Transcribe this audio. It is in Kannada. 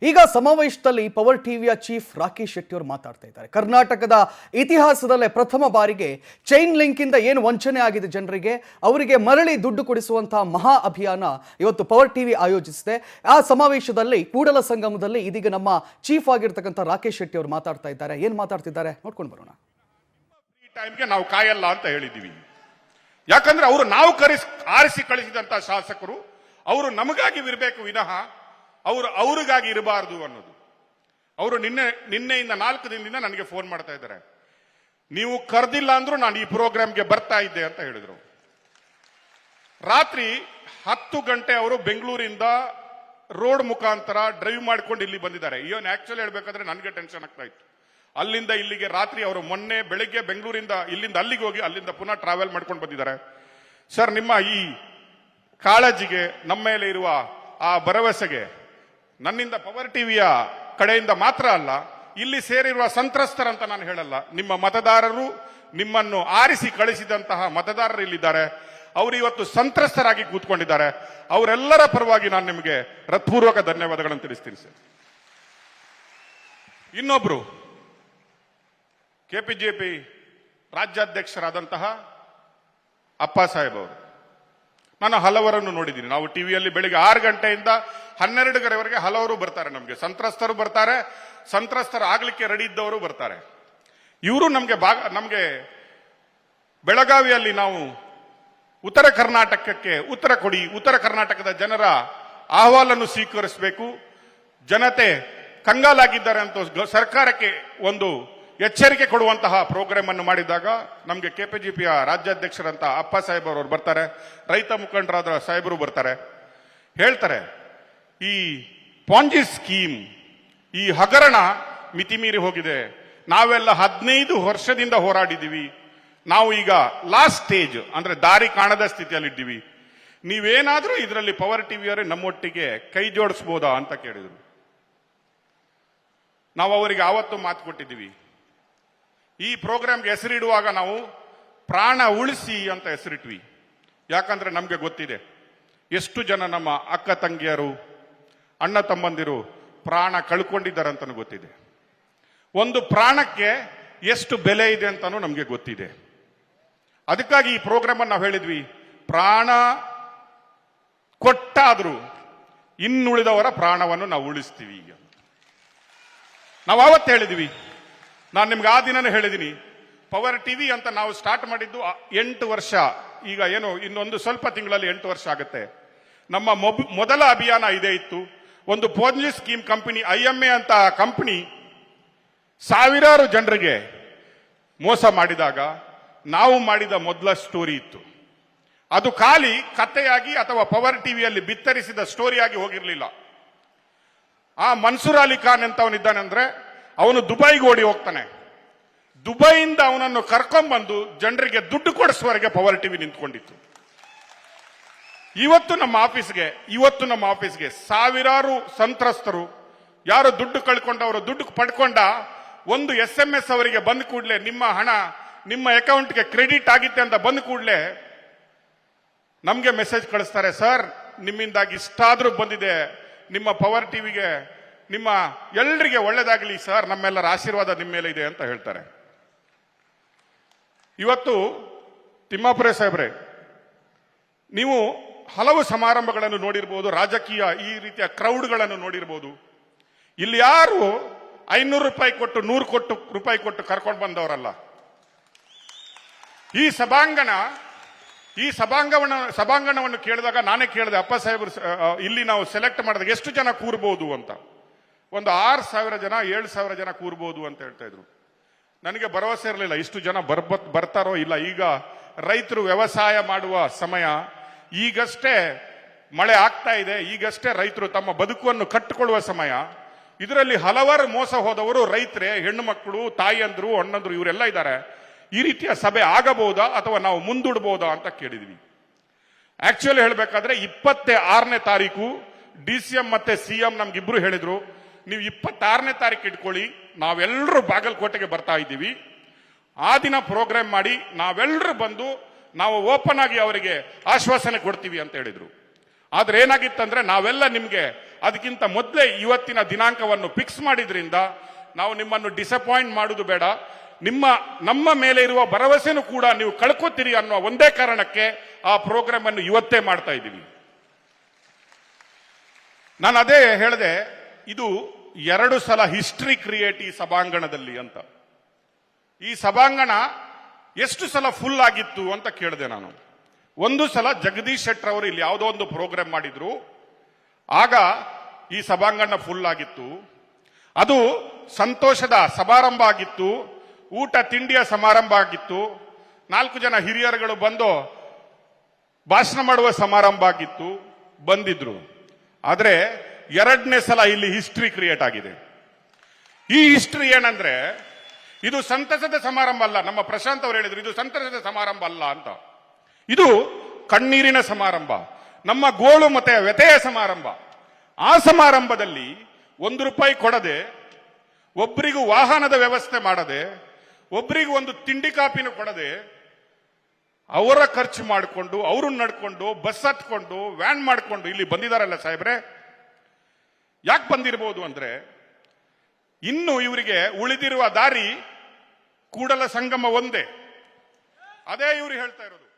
ಈಗ ಸಮಾವೇಶದಲ್ಲಿ ಪವರ್ ಟಿವಿಯ ಚೀಫ್ ರಾಕೇಶ್ ಶೆಟ್ಟಿ ಅವರು ಮಾತಾಡ್ತಾ ಇದ್ದಾರೆ. ಕರ್ನಾಟಕದ ಇತಿಹಾಸದಲ್ಲೇ ಪ್ರಥಮ ಬಾರಿಗೆ ಚೈನ್ ಲಿಂಕ್ ಇಂದ ಏನು ವಂಚನೆ ಆಗಿದೆ ಜನರಿಗೆ, ಅವರಿಗೆ ಮರಳಿ ದುಡ್ಡು ಕೊಡಿಸುವಂತಹ ಮಹಾ ಅಭಿಯಾನ ಇವತ್ತು ಪವರ್ ಟಿವಿ ಆಯೋಜಿಸಿದೆ. ಆ ಸಮಾವೇಶದಲ್ಲಿ ಕೂಡಲ ಸಂಗಮದಲ್ಲಿ ಇದೀಗ ನಮ್ಮ ಚೀಫ್ ಆಗಿರ್ತಕ್ಕಂಥ ರಾಕೇಶ್ ಶೆಟ್ಟಿ ಅವರು ಮಾತಾಡ್ತಾ ಇದ್ದಾರೆ. ಏನು ಮಾತಾಡ್ತಿದ್ದಾರೆ ನೋಡ್ಕೊಂಡು ಬರೋಣ. ಟೈಮ್ಗೆ ನಾವು ಕಾಯಲ್ಲ ಅಂತ ಹೇಳಿದೀವಿ. ಯಾಕಂದ್ರೆ ಅವರು ನಾವು ಆರಿಸಿ ಕಳಿಸಿದಂತ ಶಾಸಕರು, ಅವರು ನಮಗಾಗಿ ಇರಬೇಕು ವಿನಃ ಅವರು ಅವ್ರಿಗಾಗಿ ಇರಬಾರದು ಅನ್ನೋದು. ಅವರು ನಿನ್ನೆಯಿಂದ 4 ದಿನದಿಂದ ನನಗೆ ಫೋನ್ ಮಾಡ್ತಾ ಇದ್ದಾರೆ. ನೀವು ಕರೆದಿಲ್ಲ ಅಂದ್ರೂ ನಾನು ಈ ಪ್ರೋಗ್ರಾಮ್ಗೆ ಬರ್ತಾ ಇದ್ದೆ ಅಂತ ಹೇಳಿದ್ರು. ರಾತ್ರಿ 10 ಗಂಟೆ ಅವರು ಬೆಂಗಳೂರಿಂದ ರೋಡ್ ಮುಖಾಂತರ ಡ್ರೈವ್ ಮಾಡ್ಕೊಂಡು ಇಲ್ಲಿ ಬಂದಿದ್ದಾರೆ. ಇವನ್ ಆಕ್ಚುಲಿ ಹೇಳ್ಬೇಕಾದ್ರೆ ನನಗೆ ಟೆನ್ಷನ್ ಆಗ್ತಾ ಇತ್ತು. ಅಲ್ಲಿಂದ ಇಲ್ಲಿಗೆ ರಾತ್ರಿ ಅವರು ಮೊನ್ನೆ ಬೆಳಿಗ್ಗೆ ಬೆಂಗಳೂರಿಂದ ಇಲ್ಲಿಂದ ಅಲ್ಲಿಗೆ ಹೋಗಿ ಅಲ್ಲಿಂದ ಪುನಃ ಟ್ರಾವೆಲ್ ಮಾಡ್ಕೊಂಡು ಬಂದಿದ್ದಾರೆ. ಸರ್, ನಿಮ್ಮ ಈ ಕಾಳಜಿಗೆ, ನಮ್ಮ ಮೇಲೆ ಇರುವ ಆ ಭರವಸೆಗೆ ನನ್ನಿಂದ ಪವರ್ ಟಿವಿಯ ಕಡೆಯಿಂದ ಮಾತ್ರ ಅಲ್ಲ, ಇಲ್ಲಿ ಸೇರಿರುವ ಸಂತ್ರಸ್ತರಂತ ನಾನು ಹೇಳಲ್ಲ, ನಿಮ್ಮ ಮತದಾರರು, ನಿಮ್ಮನ್ನು ಆರಿಸಿ ಕಳಿಸಿದಂತಹ ಮತದಾರರು ಇಲ್ಲಿದ್ದಾರೆ. ಅವರು ಇವತ್ತು ಸಂತ್ರಸ್ತರಾಗಿ ಕೂತ್ಕೊಂಡಿದ್ದಾರೆ. ಅವರೆಲ್ಲರ ಪರವಾಗಿ ನಾನು ನಿಮಗೆ ಹೃತ್ಪೂರ್ವಕ ಧನ್ಯವಾದಗಳನ್ನು ತಿಳಿಸ್ತೀನಿ ಸರ್. ಇನ್ನೊಬ್ರು ಕೆಪಿಜೆಪಿ ರಾಜ್ಯಾಧ್ಯಕ್ಷರಾದಂತಹ ಅಪ್ಪ ಸಾಹೇಬ್ ಅವರು, ನಾನು ಹಲವರನ್ನು ನೋಡಿದ್ದೀನಿ. ನಾವು ಟಿವಿಯಲ್ಲಿ ಬೆಳಿಗ್ಗೆ 6 ಗಂಟೆಯಿಂದ 12 ಗಂಟೆವರೆಗೆ ಹಲವರು ಬರ್ತಾರೆ. ನಮಗೆ ಸಂತ್ರಸ್ತರು ಬರ್ತಾರೆ, ಸಂತ್ರಸ್ತರು ಆಗ್ಲಿಕ್ಕೆ ರೆಡಿ ಇದ್ದವರು ಬರ್ತಾರೆ. ಇವರು ನಮಗೆ ಬೆಳಗಾವಿಯಲ್ಲಿ ನಾವು ಉತ್ತರ ಕರ್ನಾಟಕಕ್ಕೆ ಉತ್ತರ ಕೊಡಿ, ಉತ್ತರ ಕರ್ನಾಟಕದ ಜನರ ಅಹವಾಲನ್ನು ಸ್ವೀಕರಿಸಬೇಕು, ಜನತೆ ಕಂಗಾಲಾಗಿದ್ದಾರೆ ಅಂತ ಸರ್ಕಾರಕ್ಕೆ ಒಂದು ಎಚ್ಚರಿಕೆ ಕೊಡುವಂತಹ ಪ್ರೋಗ್ರಾಮ್ ಅನ್ನು ಮಾಡಿದಾಗ ನಮಗೆ ಕೆಪಿಜಿಪಿಯ ರಾಜ್ಯಾಧ್ಯಕ್ಷರಂತ ಅಪ್ಪ ಸಾಹೇಬ್ ಅವರು ಬರ್ತಾರೆ, ರೈತ ಮುಖಂಡರಾದ ಸಾಹೇಬರು ಬರ್ತಾರೆ, ಹೇಳ್ತಾರೆ ಈ ಪಾಂಜಿ ಸ್ಕೀಮ್, ಈ ಹಗರಣ ಮಿತಿಮೀರಿ ಹೋಗಿದೆ. ನಾವೆಲ್ಲ 15 ವರ್ಷದಿಂದ ಹೋರಾಡಿದ್ದೀವಿ. ನಾವು ಈಗ ಲಾಸ್ಟ್ ಸ್ಟೇಜ್ ಅಂದ್ರೆ ದಾರಿ ಕಾಣದ ಸ್ಥಿತಿಯಲ್ಲಿದ್ದೀವಿ. ನೀವೇನಾದ್ರೂ ಇದರಲ್ಲಿ ಪವರ್ ಟಿವಿಯವರೇ ನಮ್ಮೊಟ್ಟಿಗೆ ಕೈ ಜೋಡಿಸಬಹುದಾ ಅಂತ ಕೇಳಿದ್ರು. ನಾವು ಅವರಿಗೆ ಆವತ್ತು ಮಾತು ಕೊಟ್ಟಿದ್ದೀವಿ. ಈ ಪ್ರೋಗ್ರಾಮ್ಗೆ ಹೆಸರಿಡುವಾಗ ನಾವು ಪ್ರಾಣ ಉಳಿಸಿ ಅಂತ ಹೆಸರಿಟ್ವಿ. ಯಾಕಂದ್ರೆ ನಮ್ಗೆ ಗೊತ್ತಿದೆ ಎಷ್ಟು ಜನ ನಮ್ಮ ಅಕ್ಕ ತಂಗಿಯರು, ಅಣ್ಣ ತಮ್ಮಂದಿರು ಪ್ರಾಣ ಕಳ್ಕೊಂಡಿದ್ದಾರೆ ಅಂತಲೂ ಗೊತ್ತಿದೆ. ಒಂದು ಪ್ರಾಣಕ್ಕೆ ಎಷ್ಟು ಬೆಲೆ ಇದೆ ಅಂತಾನೂ ನಮ್ಗೆ ಗೊತ್ತಿದೆ. ಅದಕ್ಕಾಗಿ ಈ ಪ್ರೋಗ್ರಾಮ್ ಅನ್ನು ನಾವು ಹೇಳಿದ್ವಿ, ಪ್ರಾಣ ಕೊಟ್ಟಾದ್ರೂ ಇನ್ನುಳಿದವರ ಪ್ರಾಣವನ್ನು ನಾವು ಉಳಿಸ್ತೀವಿ. ನಾವು ಆವತ್ತು ಹೇಳಿದ್ವಿ, ನಾನು ನಿಮ್ಗೆ ಆ ದಿನನೇ ಹೇಳಿದ್ದೀನಿ. ಪವರ್ ಟಿವಿ ಅಂತ ನಾವು ಸ್ಟಾರ್ಟ್ ಮಾಡಿದ್ದು 8 ವರ್ಷ, ಈಗ ಏನು ಇನ್ನೊಂದು ಸ್ವಲ್ಪ ತಿಂಗಳಲ್ಲಿ 8 ವರ್ಷ ಆಗುತ್ತೆ. ನಮ್ಮ ಮೊದಲ ಅಭಿಯಾನ ಇದೇ ಇತ್ತು. ಒಂದು ಪೋಂಜಿ ಸ್ಕೀಮ್ ಕಂಪನಿ, IMA ಅಂತ ಕಂಪನಿ ಸಾವಿರಾರು ಜನರಿಗೆ ಮೋಸ ಮಾಡಿದಾಗ ನಾವು ಮಾಡಿದ ಮೊದಲ ಸ್ಟೋರಿ ಇತ್ತು. ಅದು ಖಾಲಿ ಕಥೆಯಾಗಿ ಅಥವಾ ಪವರ್ ಟಿವಿಯಲ್ಲಿ ಬಿತ್ತರಿಸಿದ ಸ್ಟೋರಿಯಾಗಿ ಹೋಗಿರಲಿಲ್ಲ. ಆ ಮನ್ಸೂರ್ ಅಲಿ ಖಾನ್ ಅಂತ ಅವನಿದ್ದಾನೆ ಅಂದ್ರೆ ಅವನು ದುಬೈಗೆ ಓಡಿ ಹೋಗ್ತಾನೆ. ದುಬೈಯಿಂದ ಅವನನ್ನು ಕರ್ಕೊಂಡ್ಬಂದು ಜನರಿಗೆ ದುಡ್ಡು ಕೊಡಿಸುವವರೆಗೆ ಪವರ್ ಟಿವಿ ನಿಂತ್ಕೊಂಡಿತ್ತು. ಇವತ್ತು ನಮ್ಮ ಆಫೀಸ್ಗೆ ಸಾವಿರಾರು ಸಂತ್ರಸ್ತರು, ಯಾರು ದುಡ್ಡು ಕಳ್ಕೊಂಡವರು, ದುಡ್ಡು ಪಡ್ಕೊಂಡ ಒಂದು SMS ಅವರಿಗೆ ಬಂದ ಕೂಡಲೇ ನಿಮ್ಮ ಹಣ ನಿಮ್ಮ ಅಕೌಂಟ್ಗೆ ಕ್ರೆಡಿಟ್ ಆಗಿತ್ತೆ ಅಂತ ಬಂದ ಕೂಡಲೇ ನಮ್ಗೆ ಮೆಸೇಜ್ ಕಳಿಸ್ತಾರೆ, ಸರ್ ನಿಮ್ಮಿಂದಾಗಿ ಇಷ್ಟಾದ್ರೂ ಬಂದಿದೆ, ನಿಮ್ಮ ಪವರ್ ಟಿವಿಗೆ ನಿಮ್ಮ ಎಲ್ರಿಗೆ ಒಳ್ಳೇದಾಗಲಿ ಸರ್, ನಮ್ಮೆಲ್ಲರ ಆಶೀರ್ವಾದ ನಿಮ್ಮ ಮೇಲೆ ಇದೆ ಅಂತ ಹೇಳ್ತಾರೆ. ಇವತ್ತು ತಿಮ್ಮಾಪುರೆ ಸಾಹೇಬ್ರೆ, ನೀವು ಹಲವು ಸಮಾರಂಭಗಳನ್ನು ನೋಡಿರ್ಬೋದು, ರಾಜಕೀಯ ಈ ರೀತಿಯ ಕ್ರೌಡ್ಗಳನ್ನು ನೋಡಿರ್ಬೋದು. ಇಲ್ಲಿ ಯಾರು 500 ರೂಪಾಯಿ ಕೊಟ್ಟು 100 ರೂಪಾಯಿ ಕೊಟ್ಟು ಕರ್ಕೊಂಡು ಬಂದವರಲ್ಲ. ಈ ಸಭಾಂಗಣವನ್ನು ಕೇಳಿದಾಗ ನಾನೇ ಕೇಳಿದೆ, ಅಪ್ಪ ಸಾಹೇಬರು ಇಲ್ಲಿ ನಾವು ಸೆಲೆಕ್ಟ್ ಮಾಡಿದಾಗ ಎಷ್ಟು ಜನ ಕೂರ್ಬೋದು ಅಂತ. ಒಂದು 6,000 ಜನ 7,000 ಜನ ಕೂರ್ಬೋದು ಅಂತ ಹೇಳ್ತಾ ಇದ್ರು. ನನಗೆ ಭರವಸೆ ಇರಲಿಲ್ಲ ಇಷ್ಟು ಜನ ಬರ್ತಾರೋ ಇಲ್ಲ. ಈಗ ರೈತರು ವ್ಯವಸಾಯ ಮಾಡುವ ಸಮಯ, ಈಗಷ್ಟೇ ಮಳೆ ಆಗ್ತಾ ಇದೆ, ಈಗಷ್ಟೇ ರೈತರು ತಮ್ಮ ಬದುಕನ್ನು ಕಟ್ಟಿಕೊಳ್ಳುವ ಸಮಯ. ಇದರಲ್ಲಿ ಹಲವಾರು ಮೋಸ ಹೋದವರು ರೈತರೇ, ಹೆಣ್ಣು ಮಕ್ಕಳು, ತಾಯಿಯಂದ್ರು, ಅಣ್ಣಂದ್ರು, ಇವರೆಲ್ಲ ಇದ್ದಾರೆ. ಈ ರೀತಿಯ ಸಭೆ ಆಗಬಹುದಾ ಅಥವಾ ನಾವು ಮುಂದೂಡಬಹುದಾ ಅಂತ ಕೇಳಿದ್ವಿ. ಆಕ್ಚುಲಿ ಹೇಳಬೇಕಾದ್ರೆ 26ನೇ ತಾರೀಕು DCM ಮತ್ತೆ CM ನಮ್ಗಿಬ್ರು ಹೇಳಿದ್ರು, ನೀವು 26ನೇ ತಾರೀಕು ಇಟ್ಕೊಳ್ಳಿ, ನಾವೆಲ್ಲರೂ ಬಾಗಲಕೋಟೆಗೆ ಬರ್ತಾ ಇದ್ದೀವಿ. ಆ ದಿನ ಪ್ರೋಗ್ರಾಮ್ ಮಾಡಿ ನಾವೆಲ್ಲರೂ ಬಂದು ನಾವು ಓಪನ್ ಆಗಿ ಅವರಿಗೆ ಆಶ್ವಾಸನೆ ಕೊಡ್ತೀವಿ ಅಂತ ಹೇಳಿದ್ರು. ಆದ್ರೆ ಏನಾಗಿತ್ತಂದ್ರೆ ನಾವೆಲ್ಲ ನಿಮ್ಗೆ ಅದಕ್ಕಿಂತ ಮೊದಲೇ ಇವತ್ತಿನ ದಿನಾಂಕವನ್ನು ಫಿಕ್ಸ್ ಮಾಡಿದ್ರಿಂದ ನಾವು ನಿಮ್ಮನ್ನು ಡಿಸಪಾಯಿಂಟ್ ಮಾಡುವುದು ಬೇಡ, ನಮ್ಮ ಮೇಲೆ ಇರುವ ಭರವಸೆನೂ ಕೂಡ ನೀವು ಕಳ್ಕೊತೀರಿ ಅನ್ನೋ ಒಂದೇ ಕಾರಣಕ್ಕೆ ಆ ಪ್ರೋಗ್ರಾಮ್ ಅನ್ನು ಇವತ್ತೇ ಮಾಡ್ತಾ ಇದ್ದೀವಿ. ನಾನು ಅದೇ ಹೇಳಿದೆ, ಇದು 2 ಸಲ ಹಿಸ್ಟ್ರಿ ಕ್ರಿಯೇಟ್ ಈ ಸಭಾಂಗಣದಲ್ಲಿ ಅಂತ. ಈ ಸಭಾಂಗಣ ಎಷ್ಟು ಸಲ ಫುಲ್ ಆಗಿತ್ತು ಅಂತ ಕೇಳಿದೆ ನಾನು. ಒಂದು ಸಲ ಜಗದೀಶ್ ಶೆಟ್ಟರ್ ಅವರು ಇಲ್ಲಿ ಯಾವುದೋ ಒಂದು ಪ್ರೋಗ್ರಾಮ್ ಮಾಡಿದ್ರು, ಆಗ ಈ ಸಭಾಂಗಣ ಫುಲ್ ಆಗಿತ್ತು. ಅದು ಸಂತೋಷದ ಸಮಾರಂಭ ಆಗಿತ್ತು, ಊಟ ತಿಂಡಿಯ ಸಮಾರಂಭ ಆಗಿತ್ತು, 4 ಜನ ಹಿರಿಯರುಗಳು ಬಂದು ಭಾಷಣ ಮಾಡುವ ಸಮಾರಂಭ ಆಗಿತ್ತು, ಬಂದಿದ್ರು. ಆದ್ರೆ 2ನೇ ಸಲ ಇಲ್ಲಿ ಹಿಸ್ಟ್ರಿ ಕ್ರಿಯೇಟ್ ಆಗಿದೆ. ಈ ಹಿಸ್ಟ್ರಿ ಏನಂದ್ರೆ, ಇದು ಸಂತಸದ ಸಮಾರಂಭ ಅಲ್ಲ. ನಮ್ಮ ಪ್ರಶಾಂತ್ ಅವರು ಹೇಳಿದ್ರು ಇದು ಸಂತಸದ ಸಮಾರಂಭ ಅಲ್ಲ ಅಂತ. ಇದು ಕಣ್ಣೀರಿನ ಸಮಾರಂಭ, ನಮ್ಮ ಗೋಳು ಮತ್ತೆ ವ್ಯಥೆಯ ಸಮಾರಂಭ. ಆ ಸಮಾರಂಭದಲ್ಲಿ ₹1 ಕೊಡದೆ, ಒಬ್ಬರಿಗೂ ವಾಹನದ ವ್ಯವಸ್ಥೆ ಮಾಡದೆ, ಒಬ್ಬರಿಗೂ ಒಂದು ತಿಂಡಿ ಕಾಪಿನೂ ಕೊಡದೆ, ಅವರ ಖರ್ಚು ಮಾಡಿಕೊಂಡು, ಅವರು ನಡ್ಕೊಂಡು, ಬಸ್ ಹತ್ಕೊಂಡು, ವ್ಯಾನ್ ಮಾಡಿಕೊಂಡು ಇಲ್ಲಿ ಬಂದಿದಾರಲ್ಲ ಸಾಹೇಬ್ರೆ. ಯಾಕೆ ಬಂದಿರಬಹುದು ಅಂದ್ರೆ, ಇನ್ನು ಇವರಿಗೆ ಉಳಿದಿರುವ ದಾರಿ ಕೂಡಲ ಸಂಗಮ ಒಂದೇ. ಅದೇ ಇವರು ಹೇಳ್ತಾ ಇರೋದು.